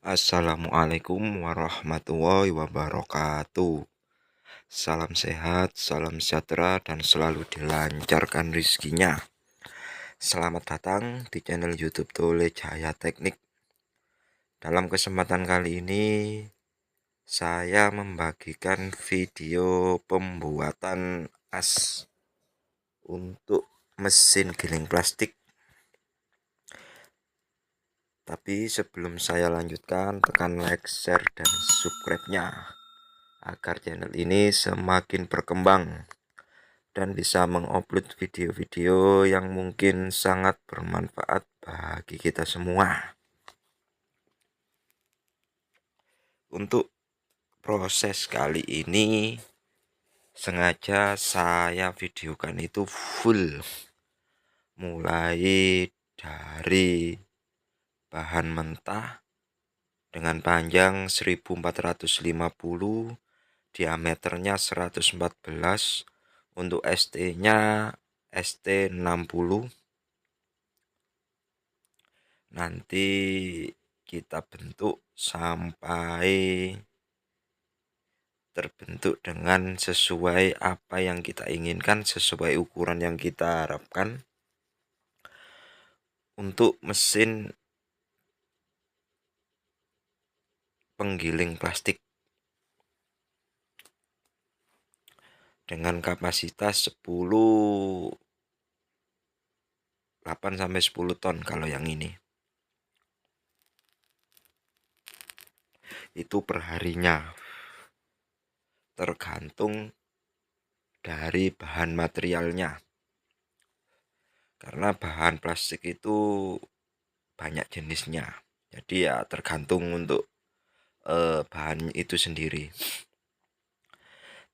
Assalamualaikum warahmatullahi wabarakatuh. Salam sehat, salam sejahtera, dan selalu dilancarkan rezekinya. Selamat datang di channel YouTube Tole Jaya Teknik. Dalam kesempatan kali ini, saya membagikan video pembuatan as untuk mesin giling plastik. Tapi sebelum saya lanjutkan, tekan like, share, dan subscribe-nya agar channel ini semakin berkembang dan bisa mengupload video-video yang mungkin sangat bermanfaat bagi kita semua. Untuk proses kali ini sengaja saya videokan itu full, mulai dari bahan mentah dengan panjang 1450, diameternya 114, untuk ST-nya ST60. Nanti kita bentuk sampai terbentuk dengan sesuai apa yang kita inginkan, sesuai ukuran yang kita harapkan. Untuk mesin penggiling plastik dengan kapasitas 8-10 ton, kalau yang ini itu perharinya, tergantung dari bahan materialnya, karena bahan plastik itu banyak jenisnya, jadi ya tergantung untuk bahan itu sendiri.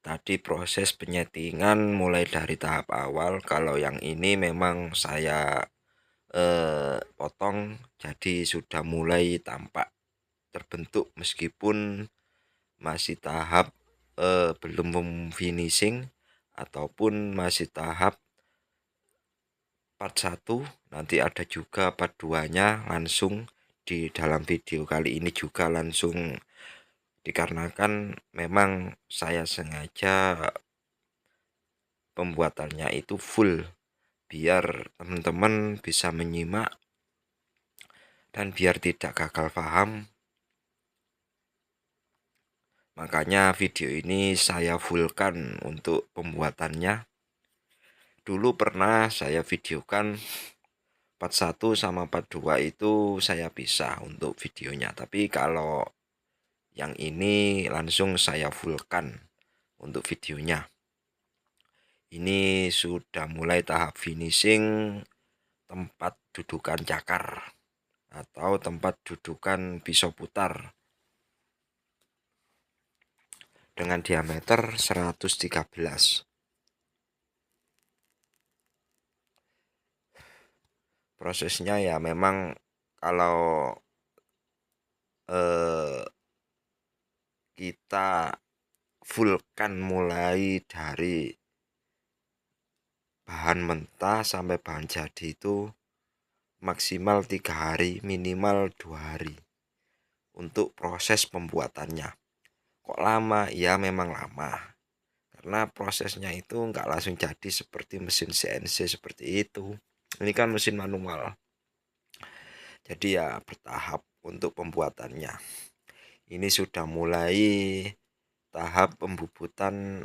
Tadi proses penyetingan mulai dari tahap awal. Kalau yang ini memang saya potong, jadi sudah mulai tampak terbentuk meskipun masih tahap belum finishing ataupun masih tahap part 1. Nanti ada juga part 2-nya langsung di dalam video kali ini juga langsung, dikarenakan memang saya sengaja pembuatannya itu full biar teman-teman bisa menyimak dan biar tidak gagal paham. Makanya video ini saya fullkan untuk pembuatannya. Dulu pernah saya videokan part 1 sama part 2 itu saya pisah untuk videonya, tapi kalau yang ini langsung saya fullkan untuk videonya. Ini sudah mulai tahap finishing tempat dudukan cakar atau tempat dudukan pisau putar dengan diameter 113. Prosesnya ya memang kalau kita fullkan mulai dari bahan mentah sampai bahan jadi itu maksimal 3 hari, minimal 2 hari untuk proses pembuatannya. Kok lama? Ya memang lama, karena prosesnya itu nggak langsung jadi seperti mesin CNC seperti itu. Ini kan mesin manual, jadi ya bertahap untuk pembuatannya. Ini sudah mulai tahap pembubutan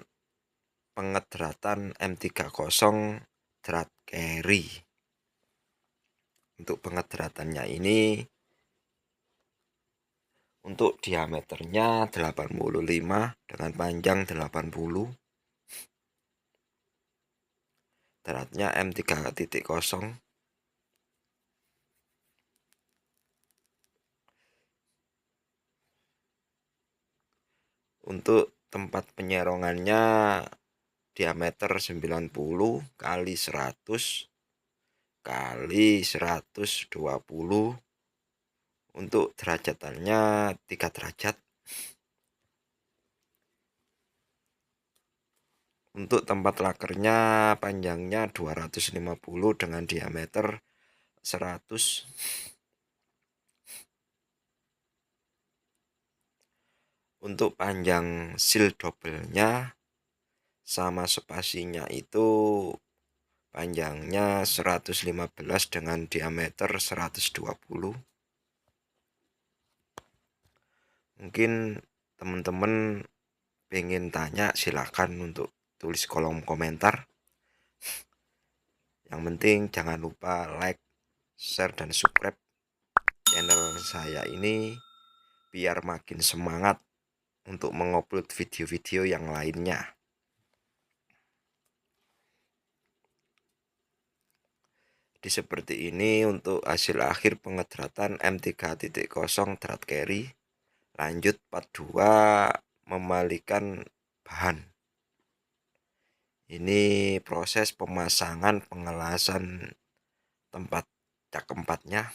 pengedratan M30 drat carry. Untuk pengedratannya ini untuk diameternya 85 dengan panjang 80. Dratnya M3.0. Untuk tempat penyerongannya diameter 90 kali 100 kali 120. Untuk derajatannya 3 derajat. Untuk tempat lakernya panjangnya 250 dengan diameter 100. Untuk panjang seal double-nya sama spasinya itu panjangnya 115 dengan diameter 120. Mungkin teman-teman pengen tanya, silahkan untuk tulis kolom komentar. Yang penting jangan lupa like, share, dan subscribe channel saya ini biar makin semangat untuk mengupload video-video yang lainnya. Jadi seperti ini untuk hasil akhir pengedratan M3.0 drat carry. Lanjut part 2 memalikan bahan. Ini proses pemasangan pengelasan tempat cak empatnya.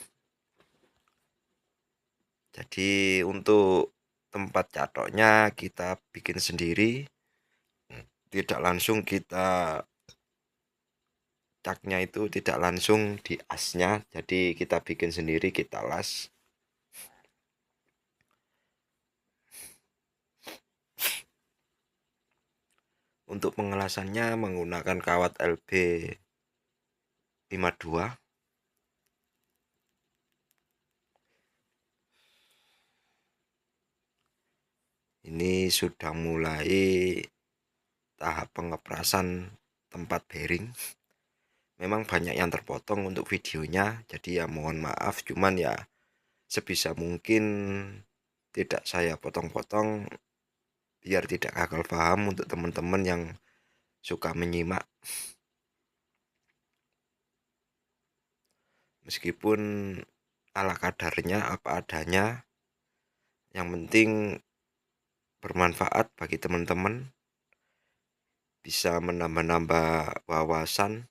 Jadi untuk tempat catoknya kita bikin sendiri, tidak langsung kita caknya itu tidak langsung di asnya, jadi kita bikin sendiri, kita las. Untuk pengelasannya menggunakan kawat LB 52. Ini sudah mulai tahap pengeprasan tempat bearing. Memang banyak yang terpotong untuk videonya, jadi ya mohon maaf, cuman ya sebisa mungkin tidak saya potong-potong biar tidak gagal paham untuk teman-teman yang suka menyimak. Meskipun ala kadarnya apa adanya, yang penting bermanfaat bagi teman-teman, bisa menambah-nambah wawasan,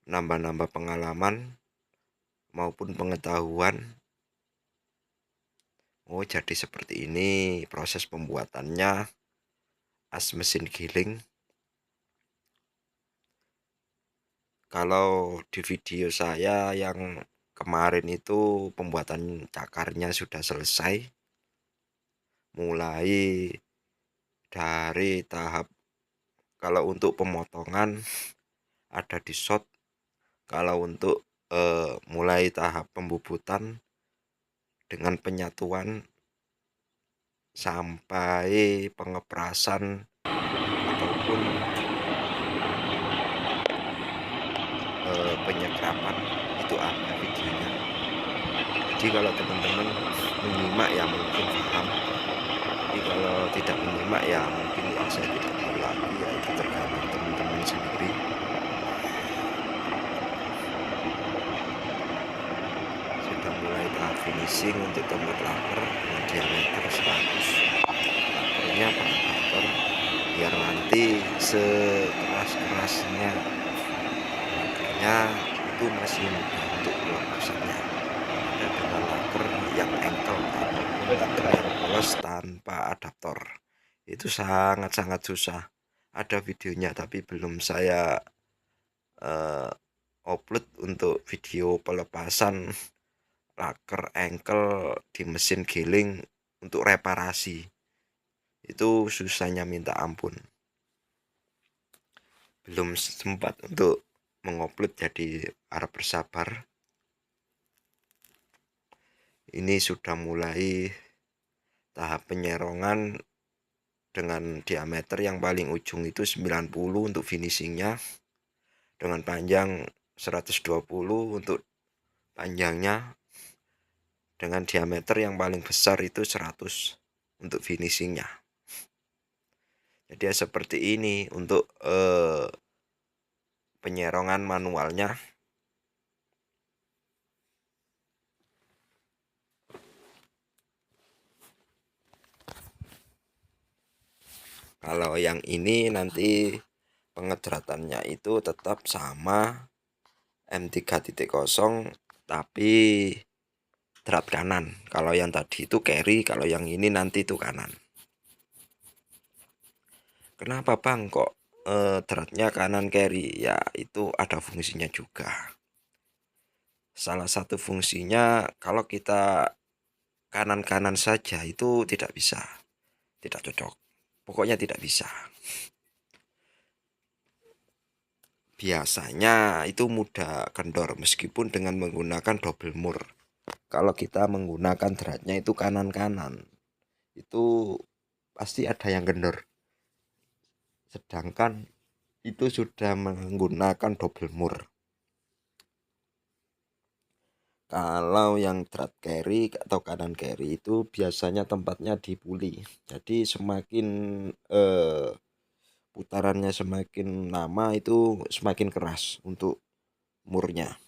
nambah-nambah pengalaman maupun pengetahuan. Oh, jadi seperti ini proses pembuatannya as mesin giling. Kalau di video saya yang kemarin itu pembuatan cakarnya sudah selesai, mulai dari tahap, kalau untuk pemotongan ada di shot, kalau untuk mulai tahap pembubutan dengan penyatuan sampai pengeprasan ataupun penyekrapan itu ada videonya. Jadi kalau teman-teman menyimak ya mungkin paham, tapi kalau tidak menyimak ya mungkin ya saya tidak tahu lagi, ya itu tergantung teman-teman sendiri. Sudah mulai tahap finishing untuk tempat laker dengan diameter 100. Lakernya pakai faktor biar nanti sekeras-kerasnya lakernya itu masih mudah untuk pelepasannya. Ada dengan laker yang engkel ataupun laker yang polos tanpa adaptor, itu sangat-sangat susah. Ada videonya tapi belum saya upload untuk video pelepasan laker engkel di mesin giling untuk reparasi. Itu susahnya minta ampun. Belum sempat untuk mengupload, jadi harap bersabar. Ini sudah mulai tahap penyerongan dengan diameter yang paling ujung itu 90 untuk finishingnya, dengan panjang 120 untuk panjangnya, dengan diameter yang paling besar itu 100 untuk finishingnya. Jadi ya seperti ini untuk penyerongan manualnya. Kalau yang ini nanti pengedratannya itu tetap sama M3.0 tapi drat kanan. Kalau yang tadi itu carry, kalau yang ini nanti itu kanan. Kenapa bang kok dratnya kanan carry? Ya itu ada fungsinya juga. Salah satu fungsinya, kalau kita kanan-kanan saja itu tidak bisa, tidak cocok, pokoknya tidak bisa. Biasanya itu mudah kendor meskipun dengan menggunakan double mur. Kalau kita menggunakan dratnya itu kanan-kanan, itu pasti ada yang kendor. Sedangkan itu sudah menggunakan double mur. Kalau yang drat carry atau kanan carry itu biasanya tempatnya di puli. Jadi semakin putarannya semakin lama itu semakin keras untuk murnya.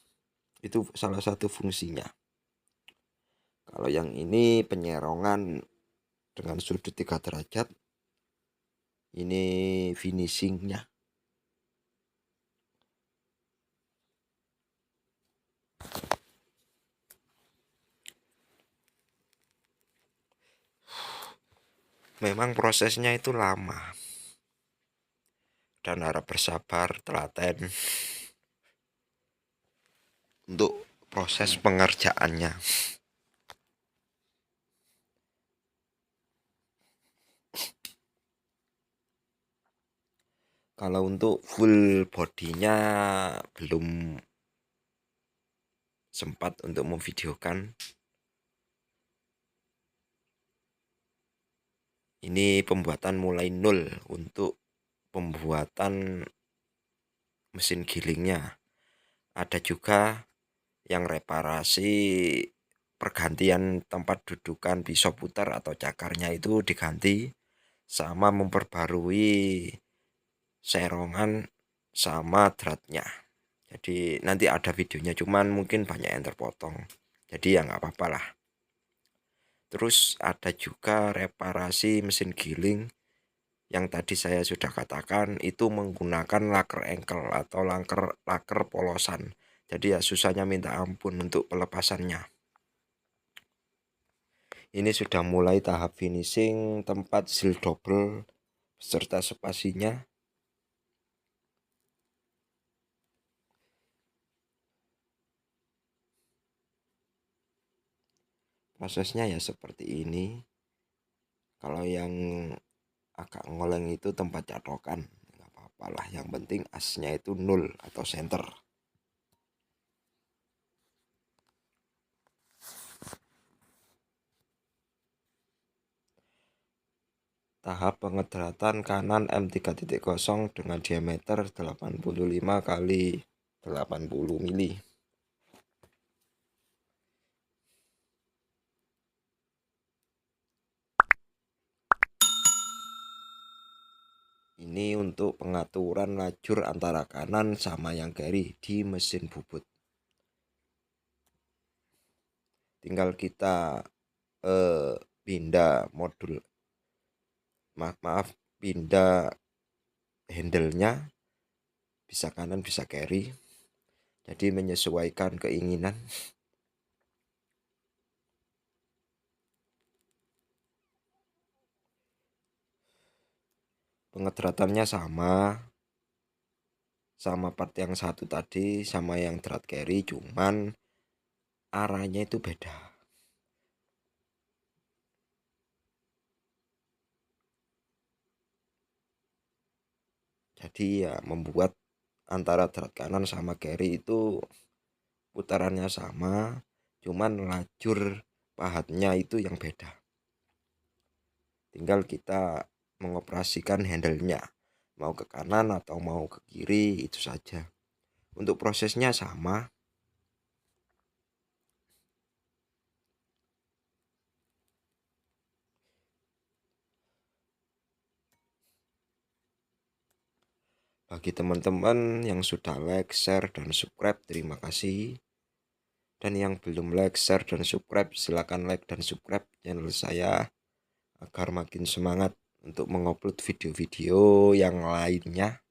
Itu salah satu fungsinya. Kalau yang ini penyerongan dengan sudut 3 derajat, ini finishingnya. Memang prosesnya itu lama dan harap bersabar, telaten untuk proses pengerjaannya. Kalau untuk full bodinya belum sempat untuk memvideokan. Ini pembuatan mulai nol untuk pembuatan mesin gilingnya. Ada juga yang reparasi pergantian tempat dudukan pisau putar atau cakarnya itu diganti, sama memperbarui serongan sama dratnya. Jadi nanti ada videonya, cuman mungkin banyak yang terpotong, jadi ya nggak apa-apa lah. Terus ada juga reparasi mesin giling yang tadi saya sudah katakan, itu menggunakan laker engkel atau laker polosan. Jadi ya susahnya minta ampun untuk pelepasannya. Ini sudah mulai tahap finishing tempat seal double beserta spasinya. Prosesnya ya seperti ini. Kalau yang agak ngoleng itu tempat catokan, nggak apa-apa lah, yang penting asnya itu 0 atau center. Tahap pengedratan kanan M3.0 dengan diameter 85 kali 80 mili. Ini untuk pengaturan lajur antara kanan sama yang kiri di mesin bubut. Tinggal kita pindah modul, pindah handle-nya, bisa kanan bisa kiri. Jadi menyesuaikan keinginan. Pengedratannya sama part yang satu tadi, sama yang drat carry, cuman arahnya itu beda. Jadi ya membuat antara drat kanan sama carry itu putarannya sama, cuman lajur pahatnya itu yang beda. Tinggal kita mengoperasikan handle-nya, mau ke kanan atau mau ke kiri, itu saja. Untuk prosesnya sama. Bagi teman-teman yang sudah like, share, dan subscribe, terima kasih. Dan yang belum like, share, dan subscribe, silakan like dan subscribe channel saya agar makin semangat untuk mengupload video-video yang lainnya.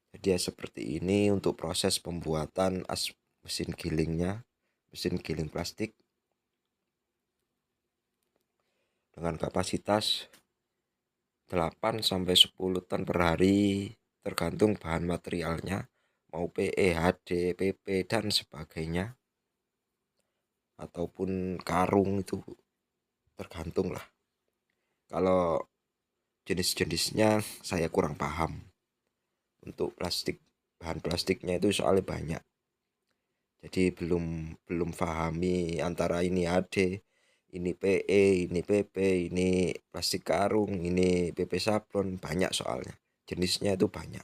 Jadi ya seperti ini untuk proses pembuatan mesin gilingnya, mesin giling plastik dengan kapasitas 8-10 ton per hari, tergantung bahan materialnya, mau PE, HD, PP, dan sebagainya. ataupun karung, itu tergantung lah. Kalau jenis-jenisnya saya kurang paham. Untuk plastik, bahan plastiknya itu soalnya banyak, jadi belum pahami antara ini AD, ini PE, ini PP, ini plastik karung, ini PP sablon. Banyak soalnya, jenisnya itu banyak.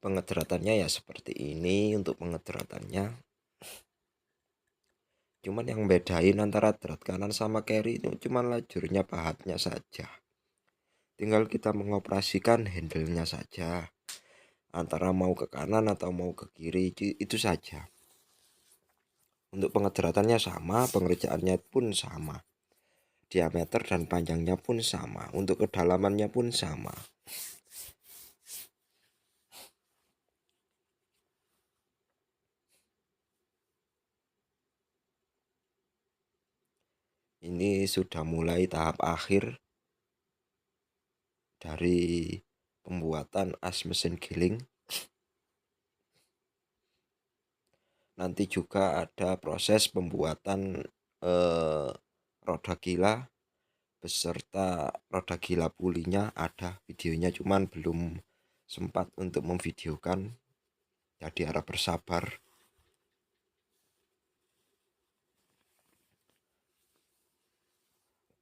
Pengederatannya ya seperti ini. Untuk pengederatannya, cuman yang bedain antara drat kanan sama kiri itu cuman lajurnya pahatnya saja. Tinggal kita mengoperasikan handle-nya saja, antara mau ke kanan atau mau ke kiri, itu saja. Untuk pengederatannya sama, pengerjaannya pun sama, diameter dan panjangnya pun sama, untuk kedalamannya pun sama. Ini sudah mulai tahap akhir dari pembuatan as mesin giling. Nanti juga ada proses pembuatan roda gila beserta roda gila pulinya, ada videonya, cuman belum sempat untuk memvideokan, jadi harap bersabar.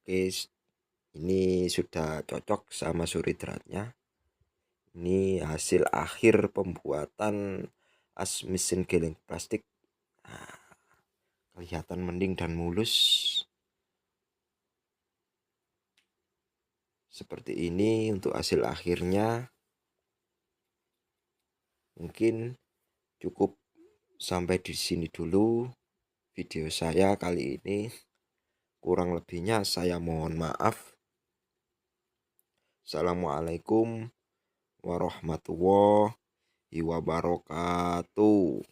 Oke, ini sudah cocok sama suri dratnya. Ini hasil akhir pembuatan as mesin giling plastik. Nah, kelihatan mending dan mulus seperti ini untuk hasil akhirnya. Mungkin cukup sampai di sini dulu video saya kali ini. Kurang lebihnya saya mohon maaf. Assalamualaikum warahmatullahi wabarakatuh.